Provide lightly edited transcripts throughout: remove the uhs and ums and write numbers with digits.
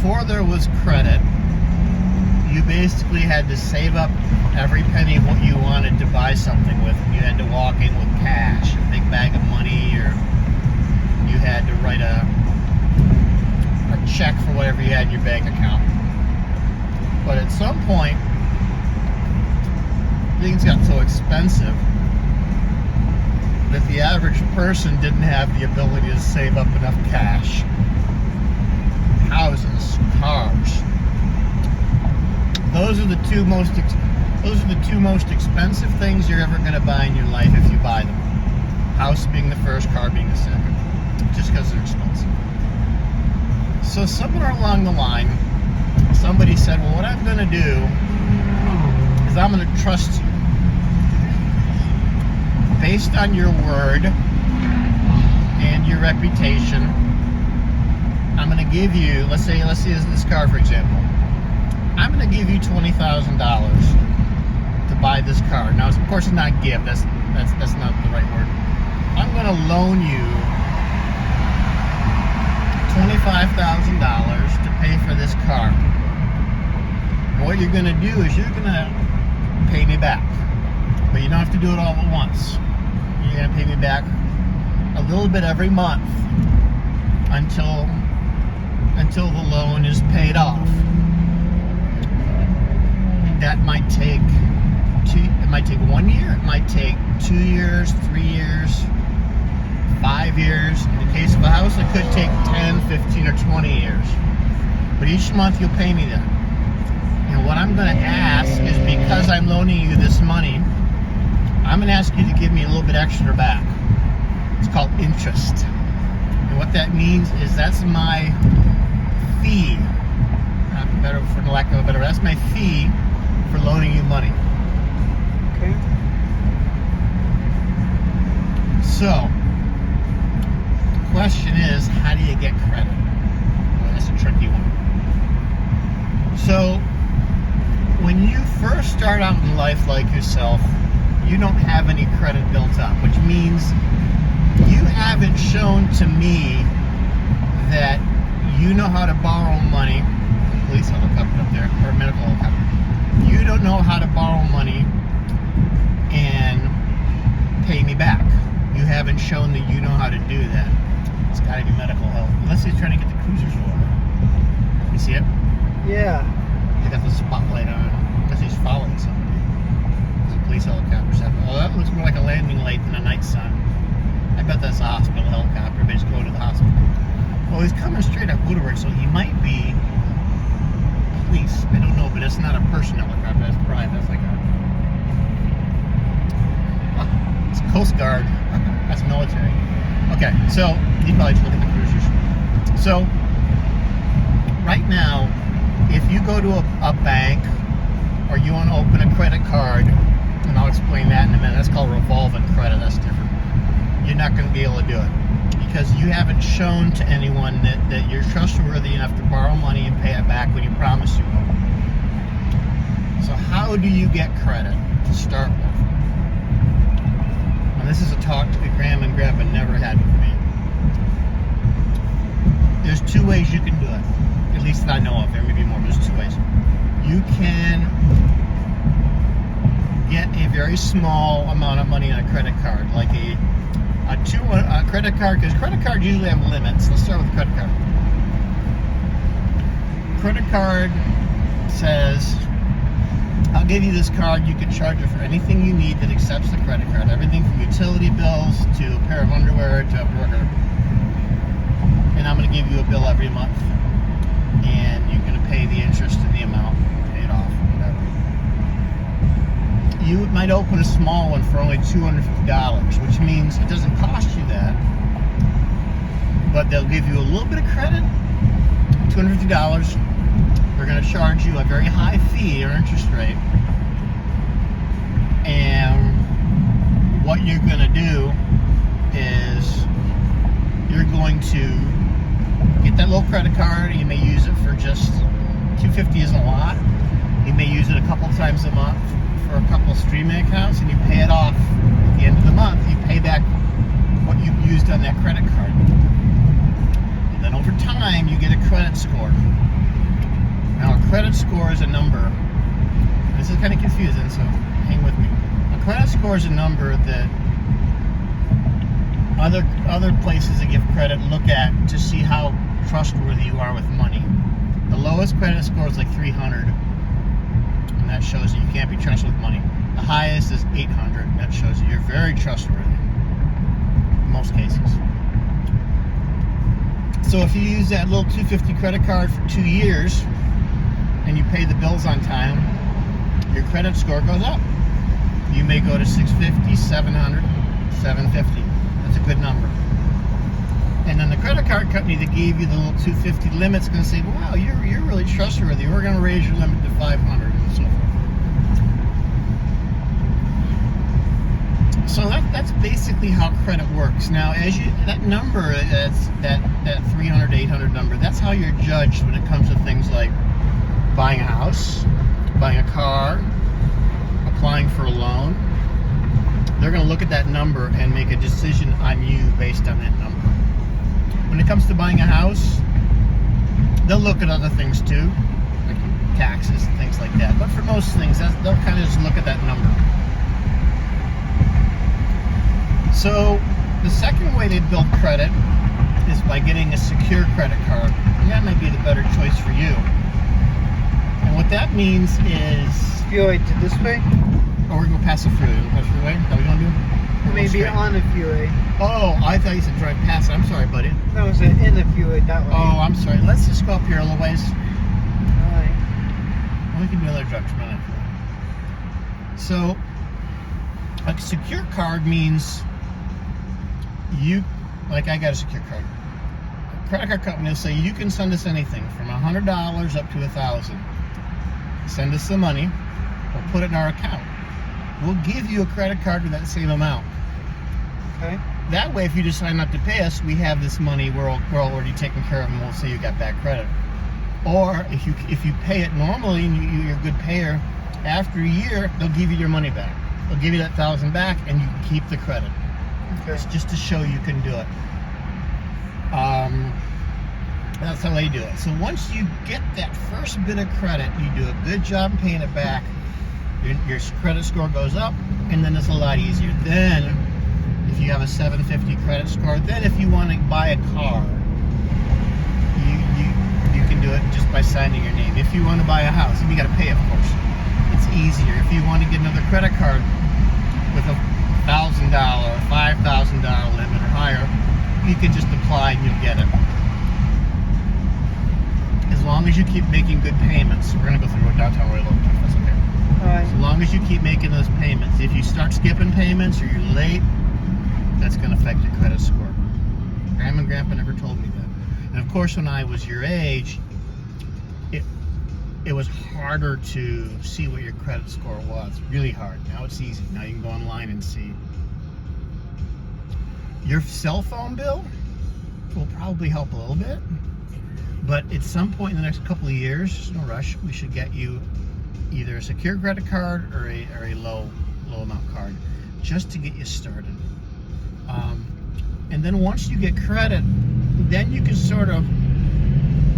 before there was credit, you basically had to save up every penny of what you wanted to buy something with. You had to walk in with cash, a big bag of money, or you had to write a check for whatever you had in your bank account. But at some point, things got so expensive that the average person didn't have the ability to save up enough cash. Houses, cars. Those are the two most expensive things you're ever going to buy in your life if you buy them. House being the first, car being the second, just because they're expensive. So somewhere along the line, somebody said, well, what I'm going to do is I'm going to trust you. Based on your word and your reputation, I'm going to give you, let's say this car, for example. I'm going to give you $20,000 to buy this car. Now, of course, it's not give. That's not the right word. I'm going to loan you $25,000 to pay for this car. What you're going to do is you're going to pay me back, but you don't have to do it all at once. You're going to pay me back a little bit every month until the loan is paid off. That might take 1 year, it might take 2 years, 3 years, 5 years. In the case of a house, it could take 10, 15, or 20 years. But each month you'll pay me that. And what I'm going to ask is, because I'm loaning you this money, I'm going to ask you to give me a little bit extra back. It's called interest. And what that means is that's my fee. For lack of a better word, that's my fee for loaning you money. Okay. So, the question is, how do you get credit? Well, that's a tricky one. So, when you first start out in life like yourself, you don't have any credit built up, which means you haven't shown to me that you know how to borrow money. Police helicopter up there, or medical helicopter. You don't know how to borrow money and pay me back. You haven't shown that you know how to do that. It's got to be medical help. Unless he's trying to get the cruisers over. You see it? Yeah. They got the spotlight on. Unless he's following somebody. There's a police helicopter. Oh, that looks more like a landing light than a night sun. I bet that's a hospital helicopter. They just go to the hospital. Well, he's coming straight up Woodward, so he might be police. I don't know, but it's not a person helicopter. That's private. That's like it's Coast Guard. That's military. Okay, so you probably should look at the cruisers. So right now, if you go to a bank or you want to open a credit card, and I'll explain that in a minute. That's called revolving credit. That's different. You're not going to be able to do it because you haven't shown to anyone that you're trustworthy enough to borrow money and pay it back when you promise you will. So how do you get credit to start with? Now, this is a talk that Grandma and Grandpa never had with me. There's two ways you can do it. At least that I know of. There may be more, but there's two ways. You can get a very small amount of money on a credit card, like a credit card, because credit cards usually have limits. Let's start with the credit card. Credit card says, I'll give you this card, you can charge it for anything you need that accepts the credit card. Everything from utility bills to a pair of underwear to a burger. And I'm going to give you a bill every month. And you're going to pay the interest in the amount, pay it off, whatever. You might open a small one for only $250, which means it doesn't cost you that, but they'll give you a little bit of credit, $250. They're going to charge you a very high fee or interest rate, and what you're going to do is you're going to get that little credit card. You may use it for just $250 isn't a lot. You may use it a couple times a month for a couple streaming accounts, and you pay it off at the end of the month. You pay back what you've used on that credit card. And then over time, you get a credit score. Now, a credit score is a number. This is kind of confusing, so hang with me. A credit score is a number that other places that give credit look at to see how trustworthy you are with money. The lowest credit score is like 300, and that shows that you can't be trusted with money. The highest is 800, and that shows that you're very trustworthy in most cases. So if you use that little $250 credit card for 2 years and you pay the bills on time, your credit score goes up. You may go to 650, 700, 750. That's a good number. And then the credit card company that gave you the little 250 limit's going to say, wow, you're really trustworthy. We're going to raise your limit to 500 and so forth. So that's basically how credit works. Now, that number, that 300, 800 number, that's how you're judged when it comes to things like buying a house, buying a car, applying for a loan. They're going to look at that number and make a decision on you based on that number. When it comes to buying a house, they'll look at other things too, like taxes and things like that. But for most things, they'll kind of just look at that number. So the second way they build credit is by getting a secure credit card. And that might be the better choice for you. And what that means is... Freeway to this way? Oh, we're going to pass the freeway. Freeway? That we going to do? Maybe on the freeway. Oh, I thought you said drive past it. I'm sorry, buddy. No, it's in the freeway that way. Oh, I'm sorry. Let's just go up here a little ways. Alright. Well, we can do another direction. So, a secure card means like I got a secure card. A credit card company will say you can send us anything from $100 up to $1,000. Send us the money. We'll put it in our account. We'll give you a credit card with that same amount. Okay. That way, if you decide not to pay us, we have this money. We're already taking care of, and we'll say you got bad credit. Or if you pay it normally and you're a good payer, after a year they'll give you your money back. They'll give you that $1,000 back, and you can keep the credit. Okay. It's just to show you can do it. That's how they do it. So once you get that first bit of credit, you do a good job paying it back. Your credit score goes up, and then it's a lot easier. Then, if you have a 750 credit score, then if you want to buy a car, you can do it just by signing your name. If you want to buy a house, and you got to pay, of course, it's easier. If you want to get another credit card with a $1,000, $5,000 limit or higher, you can just apply and you'll get it. As long as you keep making good payments. We're going to go through downtown Royal Oak. That's okay. Alright. As long as you keep making those payments. If you start skipping payments or you're late, that's going to affect your credit score. Grandma and Grandpa never told me that. And of course, when I was your age, it was harder to see what your credit score was. Really hard. Now it's easy. Now you can go online and see. Your cell phone bill will probably help a little bit. But at some point in the next couple of years, no rush, we should get you either a secure credit card or a low amount card, just to get you started. And then once you get credit, then you can sort of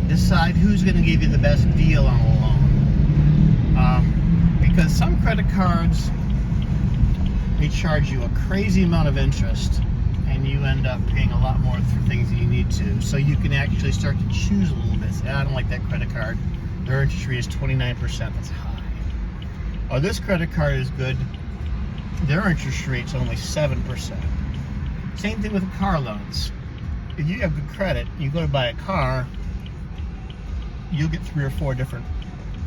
decide who's going to give you the best deal on a loan. Because some credit cards, they charge you a crazy amount of interest, and you end up paying a lot more for things that you need to. So you can actually start to choose a little bit. Say, I don't like that credit card. Their interest rate is 29%. That's high. Oh, this credit card is good. Their interest rate's only 7%. Same thing with car loans. If you have good credit, you go to buy a car, you'll get 3 or 4 different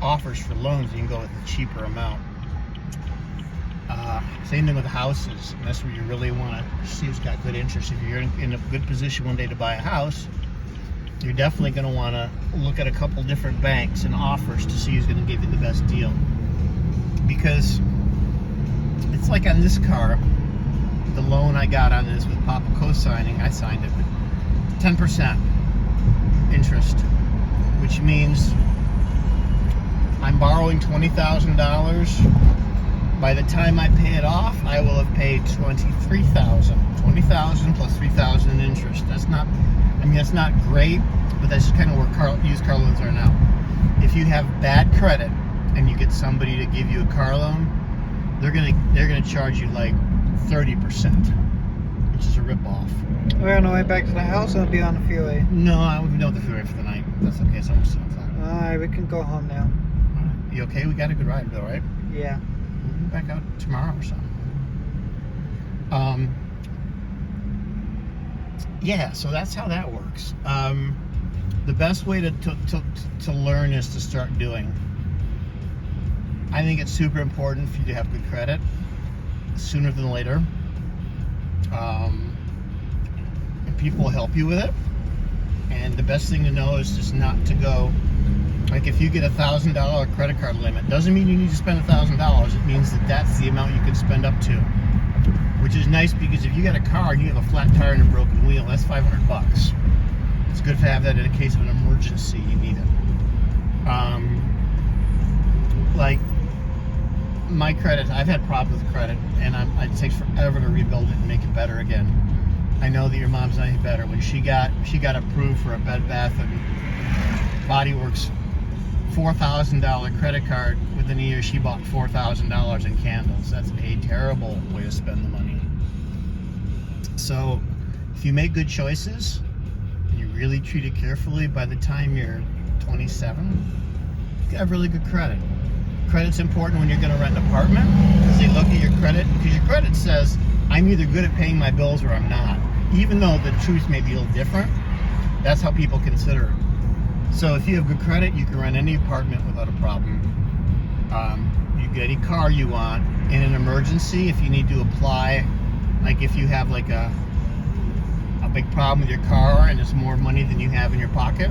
offers for loans. You can go with a cheaper amount. Same thing with houses. And that's where you really want to see who's got good interest. If you're in a good position one day to buy a house, you're definitely going to want to look at a couple different banks and offers to see who's going to give you the best deal. Because it's like on this car, the loan I got on this with Papa co-signing, I signed it with 10% interest, which means I'm borrowing $20,000. By the time I pay it off, I will have paid $23,000. $20,000 plus $3,000 in interest. That's not great, but that's just kind of where used car loans are now. if you have bad credit and you get somebody to give you a car loan, they're gonna charge you like 30%, which is a ripoff. We're on the way back to the house. I'll be on the freeway. No, I would know the freeway for the night. That's okay. It's almost 7 o'clock. Alright, we can go home now. You okay? We got a good ride though, right? Yeah. We'll be back out tomorrow or something. Yeah, so that's how that works. The best way to learn is to start doing. I think it's super important for you to have good credit sooner than later. And people will help you with it. And the best thing to know is just not to go. Like if you get $1,000 credit card limit, doesn't mean you need to spend $1,000. It means that that's the amount you can spend up to, which is nice because if you got a car and you have a flat tire and a broken wheel, that's $500. It's good to have that in a case of an emergency. You need it. Like my credit, I've had problems with credit, and it takes forever to rebuild it and make it better again. I know that your mom's not any better. When she got approved for a Bed Bath and Body Works $4,000 credit card, within a year she bought $4,000 in candles. That's a terrible way to spend the money. So if you make good choices and you really treat it carefully, by the time you're 27, you have really good credit. Credit's important when you're going to rent an apartment because they look at your credit, because your credit says I'm either good at paying my bills or I'm not, even though the truth may be a little different. That's how people consider it. So if you have good credit, you can rent any apartment without a problem. You get any car you want. In an emergency, if you need to apply, like if you have like a big problem with your car and it's more money than you have in your pocket,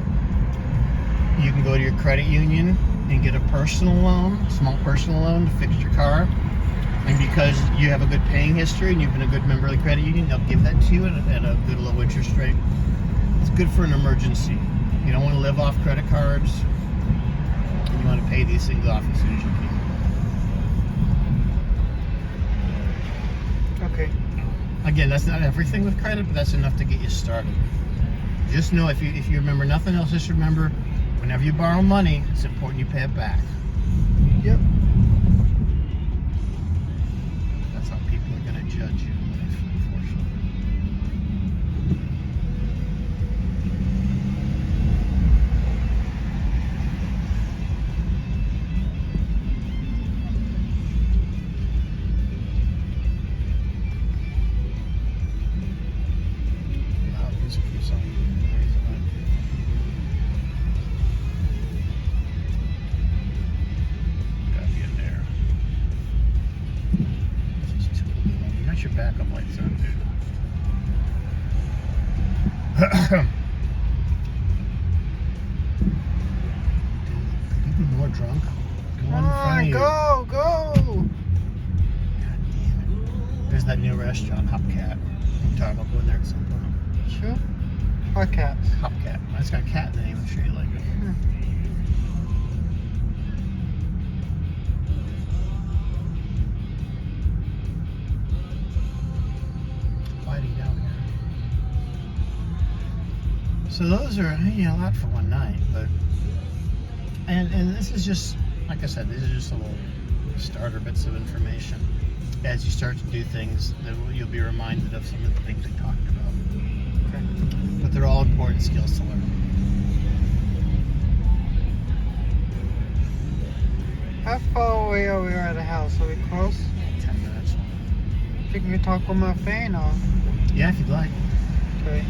you can go to your credit union and get a personal loan, a small personal loan to fix your car. And because you have a good paying history and you've been a good member of the credit union, they'll give that to you at a good low interest rate. It's good for an emergency. You don't want to live off credit cards, and you want to pay these things off as soon as you can. Okay. Again, that's not everything with credit, but that's enough to get you started. Just know if you remember nothing else, just remember whenever you borrow money, it's important you pay it back. Yep. That's how people are going to judge you in life, unfortunately. Loud music keeps on raising my... Gotta be in there. This is too low. You got your backup lights on, dude. Could you be more drunk? Go in front of you. Go! God damn it. There's that new restaurant, Hopcat. I'm talking about going there at some point. Sure. Or cats. Hopcat. It's got a cat in the name. I'm sure you like it. Quieting down here. So those are, a lot for one night, but and this is just, like I said, these are just little starter bits of information. As you start to do things, you'll be reminded of some of the things we talked about. Okay. But they're all important skills to learn. How far away are we at the house? Are we close? 10 minutes. You can talk with my phone or... Yeah, if you'd like. Okay.